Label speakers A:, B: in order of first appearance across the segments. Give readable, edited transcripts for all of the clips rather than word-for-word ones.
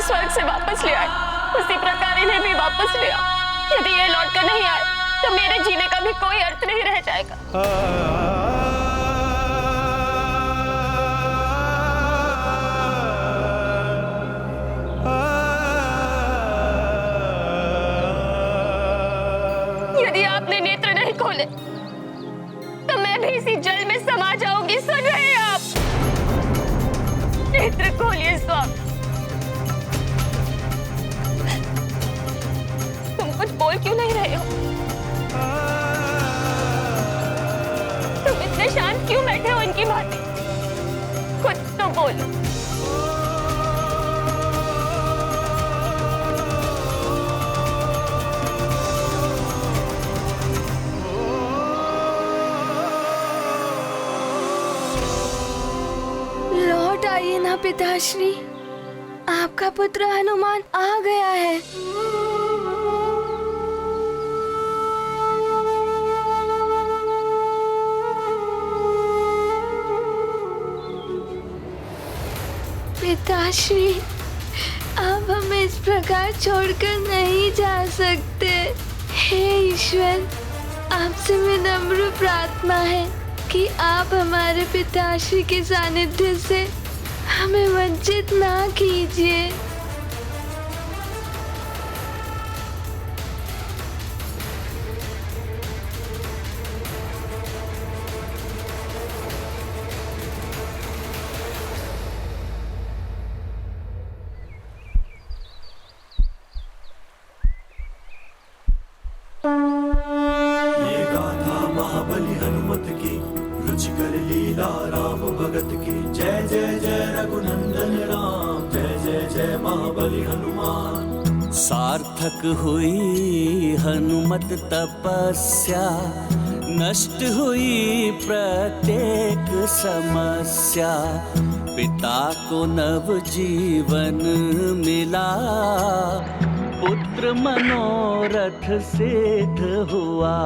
A: स्वर्ग से वापस ले आए, उसी प्रकार इन्हें भी वापस ले आओ। यदि ये लौट कर नहीं आए तो मेरे जीने का भी कोई अर्थ नहीं रह जाएगा। यदि आपने नेत्र नहीं खोले तो मैं भी इसी जल में समा जाऊंगी। सुन रहे हैं आप? नेत्र खोलिए स्वामी। तुम कुछ बोल क्यों नहीं रहे हो? तुम इतने शांत क्यों बैठे हो इनकी भांति? कुछ तो बोलो।
B: लौट आइए ना पिताश्री, आपका पुत्र हनुमान आ गया है। पिताश्री, आप हमें इस प्रकार छोड़कर नहीं जा सकते। हे ईश्वर, आपसे विनम्र प्रार्थना है कि आप हमारे पिताश्री के सानिध्य से हमें वंचित ना कीजिए।
C: ये गाथा महाबली हनुमत की, रुचिकर लीला राम भगत की। जय जय जय रघुनंदन राम, जय जय जय महाबली हनुमान।
D: सार्थक हुई हनुमत तपस्या, नष्ट हुई प्रत्येक समस्या। पिता को नव जीवन मिला, पुत्र मनोरथ सिद्ध हुआ।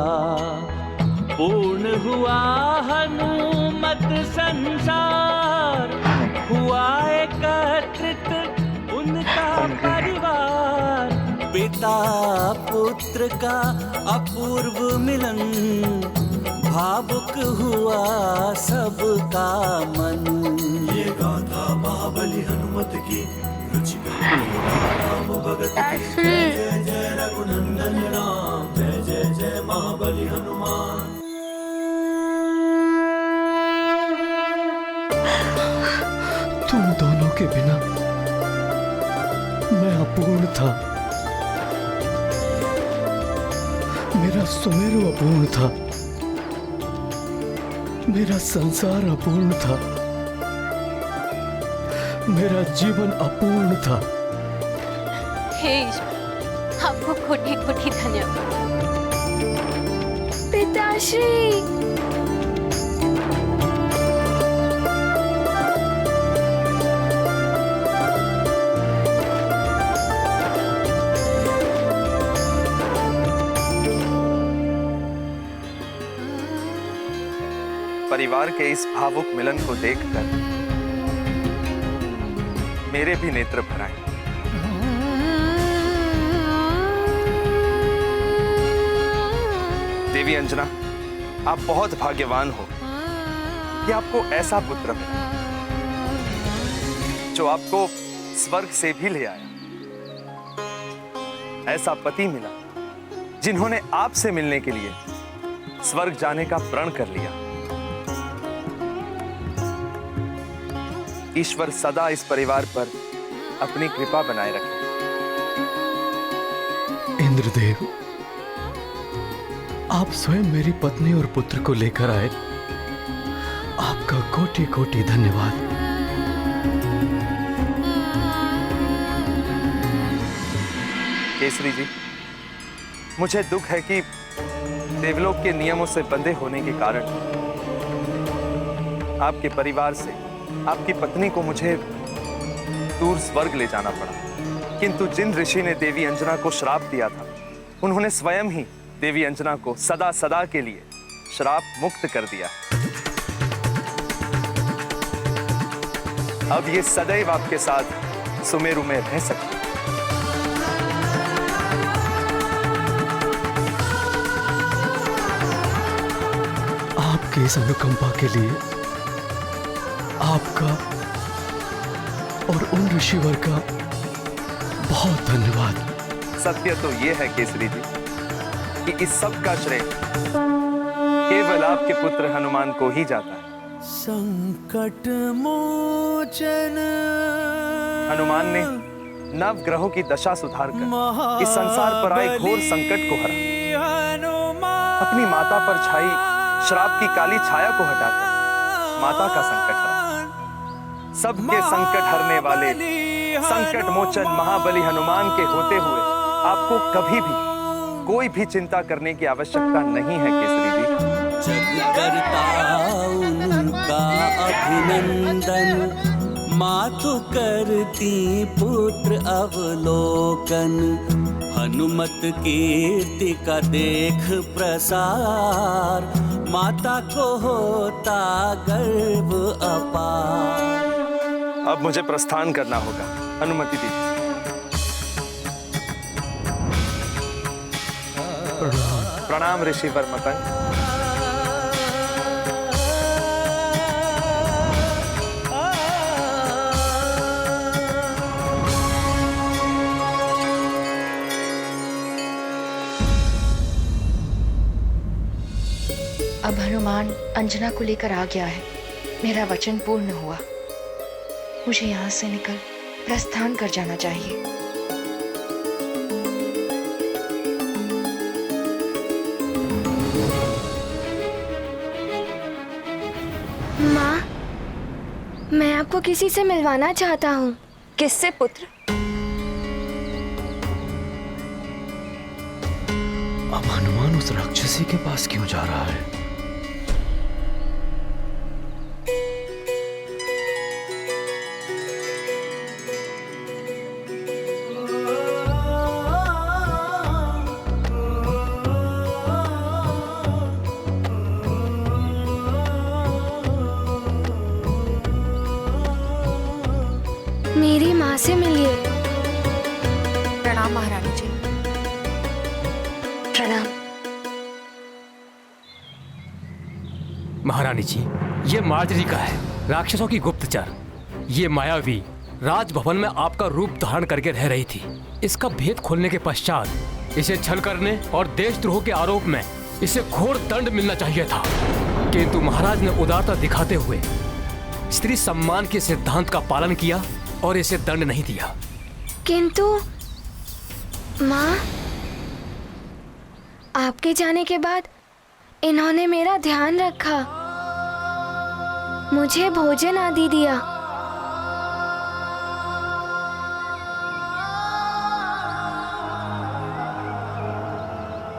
D: पूर्ण हुआ हनुमत संसार, हुआ एकत्रित उनका परिवार। पिता पुत्र का अपूर्व मिलन, भावुक हुआ सबका मन।
C: ये गाथा महाबली हनुमत की, रुचिकर लीला राम भगत की। जय जय जय रघुनंदन राम, जय जय जय महाबली हनुमान।
E: तुम दोनों के बिना मैं अपूर्ण था। मेरा सुमेरु अपूर्ण था, मेरा संसार अपूर्ण था, मेरा जीवन अपूर्ण था।
A: हे ईश्वर, आपको कोटि कोटि धन्यवाद।
B: पिताश्री,
F: परिवार के इस भावुक मिलन को देखकर मेरे भी नेत्र भर आए। देवी अंजना, आप बहुत भाग्यवान हो कि आपको ऐसा पुत्र मिला जो आपको स्वर्ग से भी ले आया। ऐसा पति मिला जिन्होंने आपसे मिलने के लिए स्वर्ग जाने का प्रण कर लिया। ईश्वर सदा इस परिवार पर अपनी कृपा बनाए रखे।
E: इंद्रदेव, आप स्वयं मेरी पत्नी और पुत्र को लेकर आए, आपका कोटि कोटि धन्यवाद।
F: केसरी जी, मुझे दुख है कि देवलोक के नियमों से बंधे होने के कारण आपके परिवार से आपकी पत्नी को मुझे दूर स्वर्ग ले जाना पड़ा। किंतु जिन ऋषि ने देवी अंजना को श्राप दिया था, उन्होंने स्वयं ही देवी अंजना को सदा सदा के लिए श्राप मुक्त कर दिया। अब ये सदैव आपके साथ सुमेरु में रह सकती।
E: आपकी इस अनुकंपा के लिए आपका और उन ऋषिवर का बहुत धन्यवाद।
F: सत्य तो यह है केसरी जी कि इस सब का श्रेय केवल आपके पुत्र हनुमान को ही जाता है।
D: संकट मोचन
F: हनुमान ने नव ग्रहों की दशा सुधारकर इस संसार पर आए घोर संकट को हरा। अपनी माता पर छाई श्राप की काली छाया को हटाकर माता का संकट हरा। सबके संकट हरने वाले संकट मोचन महाबली हनुमान के होते हुए आपको कभी भी कोई भी चिंता करने की आवश्यकता नहीं है केसरी जी।
D: जग करता उनका अभिनंदन, मातु करती पुत्र अवलोकन। हनुमत कीर्ति का देख प्रसार, माता को होता गर्व अपार।
F: अब मुझे प्रस्थान करना होगा, अनुमति दीजिए। प्रणाम ऋषिवर मतंग।
G: अब हनुमान अंजना को लेकर आ गया है। मेरा वचन पूर्ण हुआ। मुझे यहाँ से निकल प्रस्थान कर जाना चाहिए।
B: माँ, मैं आपको किसी से मिलवाना चाहता हूँ।
A: किससे पुत्र?
E: अब हनुमान उस राक्षसी के पास क्यों जा रहा है?
B: मेरी माँ से मिलिए।
G: प्रणाम महारानी जी।
B: प्रणाम।
H: महारानी जी, ये मार्जरी का है, राक्षसों की गुप्तचर। ये मायावी राजभवन में आपका रूप धारण करके रह रही थी। इसका भेद खोलने के पश्चात इसे छल करने और देशद्रोह के आरोप में इसे घोर दंड मिलना चाहिए था, किंतु महाराज ने उदारता दिखाते हुए स्त्री सम्मान के सिद्धांत का पालन किया और इसे दंड नहीं दिया।
B: किंतु माँ, आपके जाने के बाद इन्होंने मेरा ध्यान रखा, मुझे भोजन आदि दिया।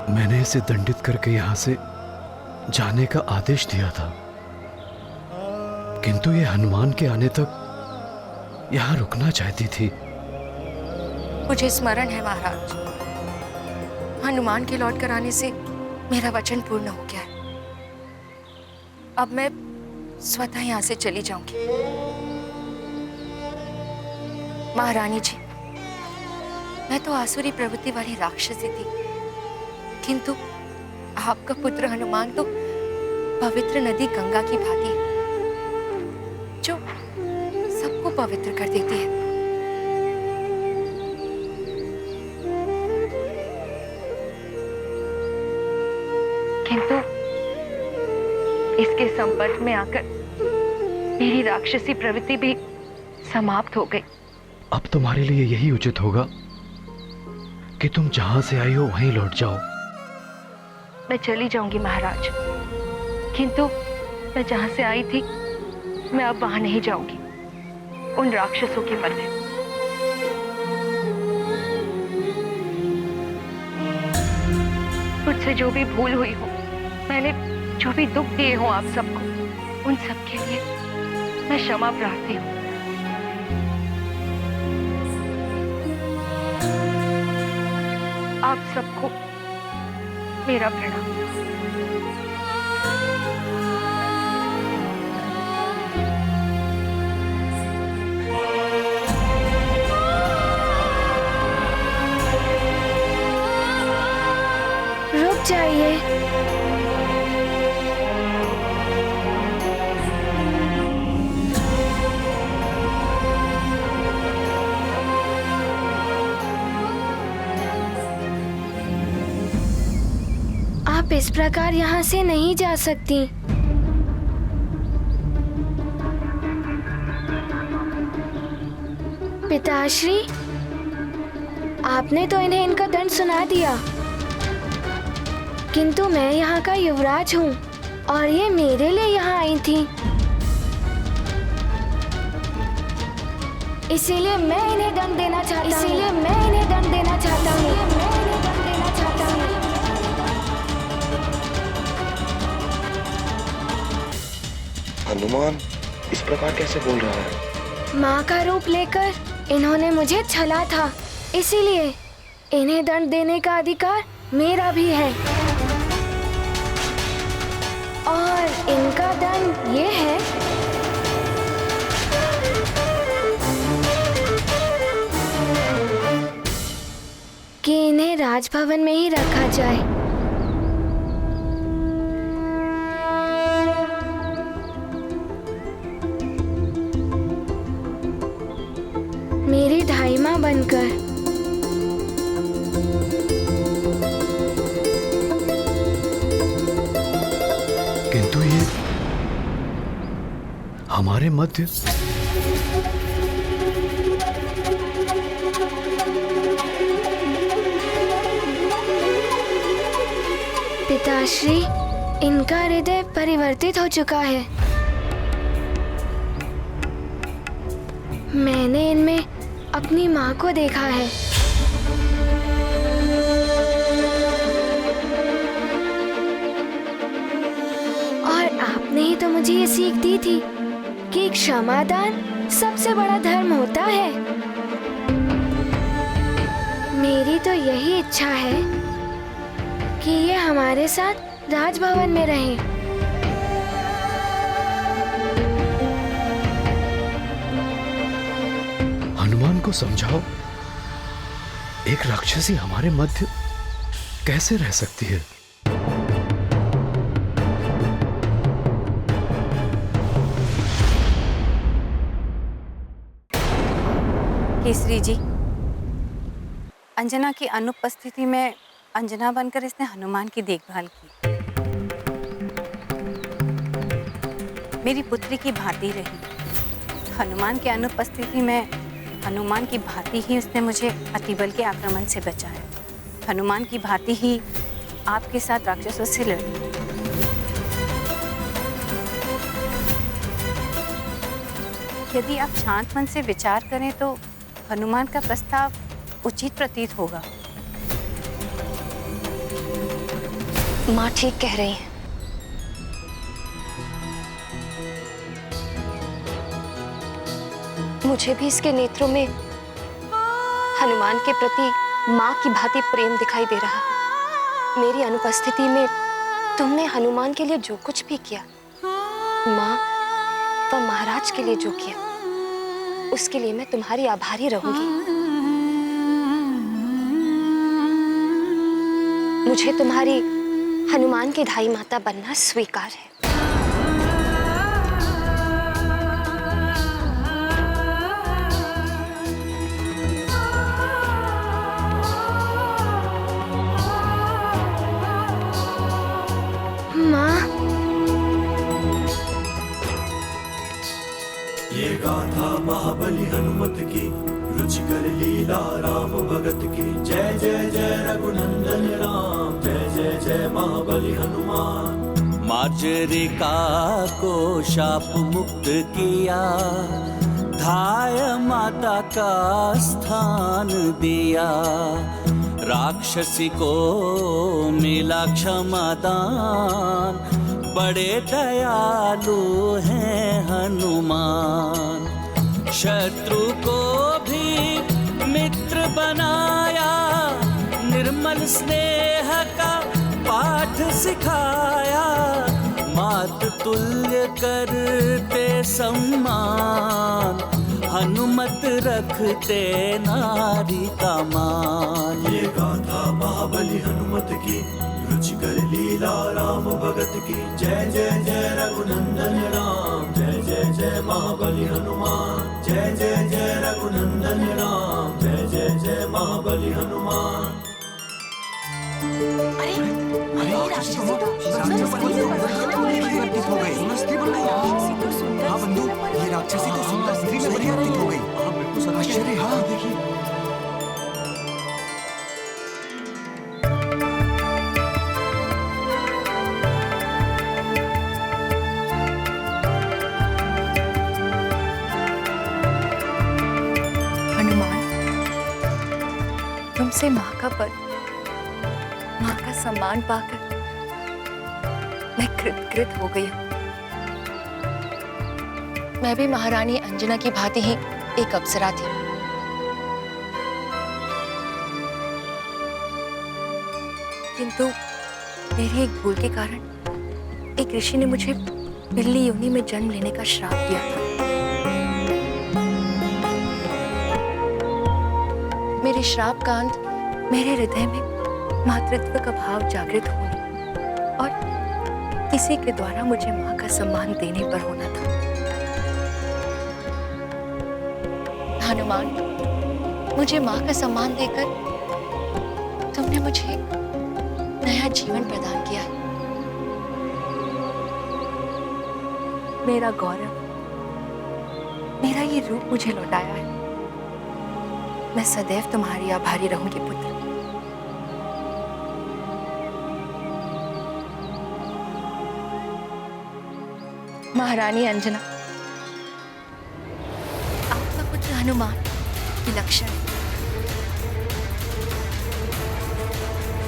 E: मैंने इसे दंडित करके यहाँ से जाने का आदेश दिया था, किंतु ये हनुमान के आने तक यहाँ रुकना चाहती थी।
G: मुझे स्मरण है महाराज, हनुमान के लौट कर आने से मेरा वचन पूर्ण हो गया है। अब मैं स्वतः यहाँ से चली जाऊंगी। महारानी जी, मैं तो आसुरी प्रवृत्ति वाली राक्षसी थी, किंतु आपका पुत्र हनुमान तो पवित्र नदी गंगा की भांति है, जो सबको पवित्र कर देती है। किंतु इसके संपर्क में आकर मेरी राक्षसी प्रवृत्ति भी समाप्त हो गई।
E: अब तुम्हारे लिए यही उचित होगा कि तुम जहां से आई हो वहीं लौट जाओ।
G: मैं चली जाऊंगी महाराज, किंतु मैं जहां से आई थी मैं अब वहां नहीं जाऊंगी, उन राक्षसों के मध्य। मुझसे जो भी भूल हुई हो, मैंने जो भी दुख दिए हो आप सबको, उन सब के लिए मैं क्षमा प्रार्थी हूँ। आप सबको मेरा प्रणाम।
B: चाहिए। आप इस प्रकार यहाँ से नहीं जा सकती। पिताश्री, आपने तो इन्हें इनका दंड सुना दिया, किंतु मैं यहाँ का युवराज हूँ और ये मेरे लिए यहाँ आई थी, इसीलिए मैं इन्हें दंड देना चाहता हूँ।
I: हनुमान इस प्रकार कैसे बोल रहा है?
B: माँ का रूप लेकर इन्होंने मुझे छला था, इसीलिए इन्हें दंड देने का अधिकार मेरा भी है। और इनका दंड ये है कि इन्हें राजभवन में ही रखा जाए। मेरी धाई माँ बनकर।
E: किंतु ये हमारे मध्य
B: पिताश्री, इनका हृदय परिवर्तित हो चुका है। मैंने इनमें अपनी माँ को देखा है। और आपने ही तो मुझे ये सीख दी थी कि क्षमादान सबसे बड़ा धर्म होता है। मेरी तो यही इच्छा है कि ये हमारे साथ राजभवन में रहें।
E: हनुमान को समझाओ, एक राक्षसी हमारे मध्य कैसे रह सकती है?
J: केसरी जी, अंजना की अनुपस्थिति में अंजना बनकर इसने हनुमान की देखभाल की। मेरी पुत्री की भांति रही। हनुमान की अनुपस्थिति में हनुमान की भांति ही उसने मुझे अतिबल के आक्रमण से बचाया। हनुमान की भांति ही आपके साथ राक्षसों से लड़ी। यदि आप शांत मन से विचार करें तो हनुमान का प्रस्ताव उचित प्रतीत होगा।
G: माँ ठीक कह रही हैं। मुझे भी इसके नेत्रों में हनुमान के प्रति माँ की भांति प्रेम दिखाई दे रहा है। मेरी अनुपस्थिति में तुमने हनुमान के लिए जो कुछ भी किया, माँ व महाराज के लिए जो किया, उसके लिए मैं तुम्हारी आभारी रहूंगी। मुझे तुम्हारी हनुमान की धाई माता बनना स्वीकार है।
C: ये गाथा महाबली हनुमत की, रुचिकर लीला राम भगत की। जय जय जय रघुनंदन राम, जय जय जय महाबली हनुमान।
D: मार्जरिका को शाप मुक्त किया, धाय माता का स्थान दिया। राक्षसी को मिला क्षमादान, बड़े दयालु हैं हनुमान। शत्रु को भी मित्र बनाया, निर्मल स्नेह का पाठ सिखाया। मात तुल्य करते सम्मान, हनुमत रखते नारी का मान।
C: ये गाथा महाबली हनुमत की, रुचिकर की जय जय जय रघुनंदन राम जय जय जय महाबली हनुमान जय जय जय रघुनंदन राम जय जय जय महाबली हनुमान।
K: हाँ बंधु, ये राक्षसी तो सुंदर स्त्री में परिवर्तित हो गई। हाँ बिल्कुल आश्चर्य। हाँ देखिए।
G: हनुमान, तुमसे माँ का पद, माँ का सम्मान पाकर मैं कृतकृत हो गई हूँ। मैं भी महारानी अंजना की भांति ही एक अप्सरा थी। किंतु मेरी एक भूल के कारण एक ऋषि ने मुझे बिल्ली योनि में जन्म लेने का श्राप दिया था। मेरे श्राप का अंत मेरे हृदय में मातृत्व का भाव जागृत होने और किसी के द्वारा मुझे माँ का सम्मान देने पर होना था। हनुमान, मुझे माँ का सम्मान देकर तुमने मुझे नया जीवन प्रदान किया है। मेरा गौरव, मेरा ये रूप मुझे लौटाया है। मैं सदैव तुम्हारी आभारी रहूंगी पुत्र। महारानी अंजना, आपका पुत्र हनुमान विलक्षण है।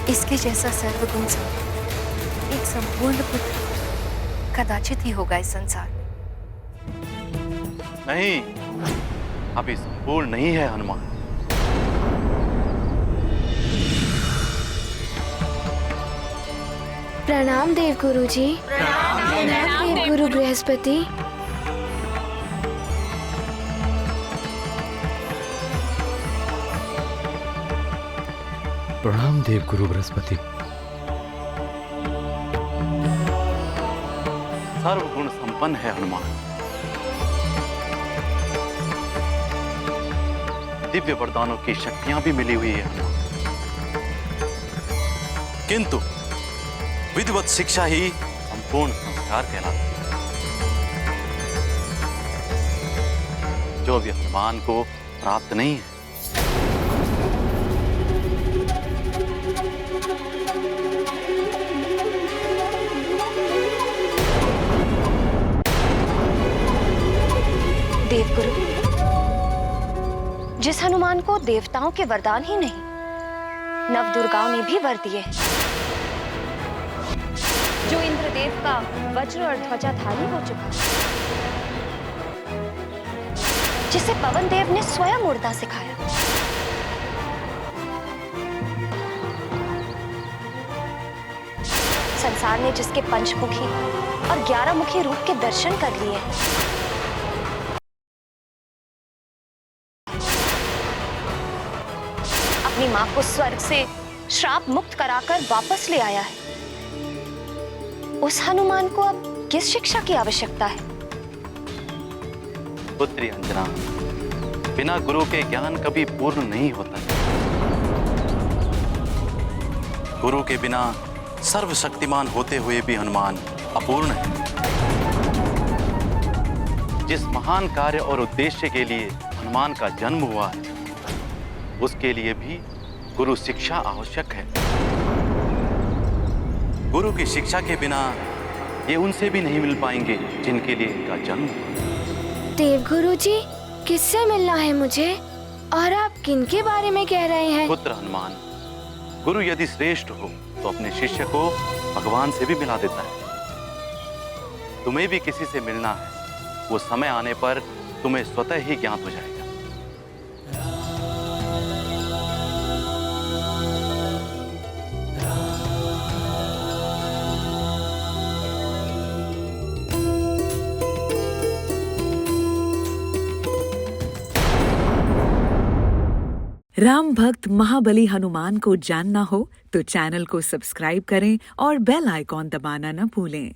G: इसके जैसा सर्वगुण संपन्न एक संपूर्ण पुत्र कदाचित ही होगा इस संसार में।
I: नहीं, अभी संपूर्ण नहीं है हनुमान।
B: प्रणाम देव गुरु जी। प्रणाम देव गुरु बृहस्पति।
E: प्रणाम देव गुरु बृहस्पति।
I: सर्वगुण संपन्न है हनुमान। दिव्य वरदानों की शक्तियां भी मिली हुई है हनुमान। किंतु विधिवत शिक्षा ही संपूर्ण संस्कार कहलाती है, जो अभी हनुमान को प्राप्त नहीं है।
A: देवगुरु, जिस हनुमान को देवताओं के वरदान ही नहीं, नव दुर्गाओं ने भी वर दिए हैं, जो इंद्रदेव का वज्र और ध्वजाधारी हो चुका, जिसे पवन देव ने स्वयं उड़ना सिखाया, संसार ने जिसके पंचमुखी और 11 मुखी रूप के दर्शन कर लिए हैं, अपनी मां को स्वर्ग से श्राप मुक्त कराकर वापस ले आया है, उस हनुमान को अब किस शिक्षा की आवश्यकता है?
I: पुत्री अंजना, बिना गुरु के ज्ञान कभी पूर्ण नहीं होता। गुरु के बिना सर्वशक्तिमान होते हुए भी हनुमान अपूर्ण है। जिस महान कार्य और उद्देश्य के लिए हनुमान का जन्म हुआ है, उसके लिए भी गुरु शिक्षा आवश्यक है। गुरु की शिक्षा के बिना ये उनसे भी नहीं मिल पाएंगे जिनके लिए इनका जन्म हुआ।
B: देव गुरु जी, किससे मिलना है मुझे और आप किनके बारे में कह रहे हैं?
I: पुत्र हनुमान, गुरु यदि श्रेष्ठ हो तो अपने शिष्य को भगवान से भी मिला देता है। तुम्हें भी किसी से मिलना है, वो समय आने पर तुम्हें स्वतः ही ज्ञात हो जाएगा।
L: राम भक्त महाबली हनुमान को जानना हो तो चैनल को सब्सक्राइब करें और बेल आइकॉन दबाना न भूलें।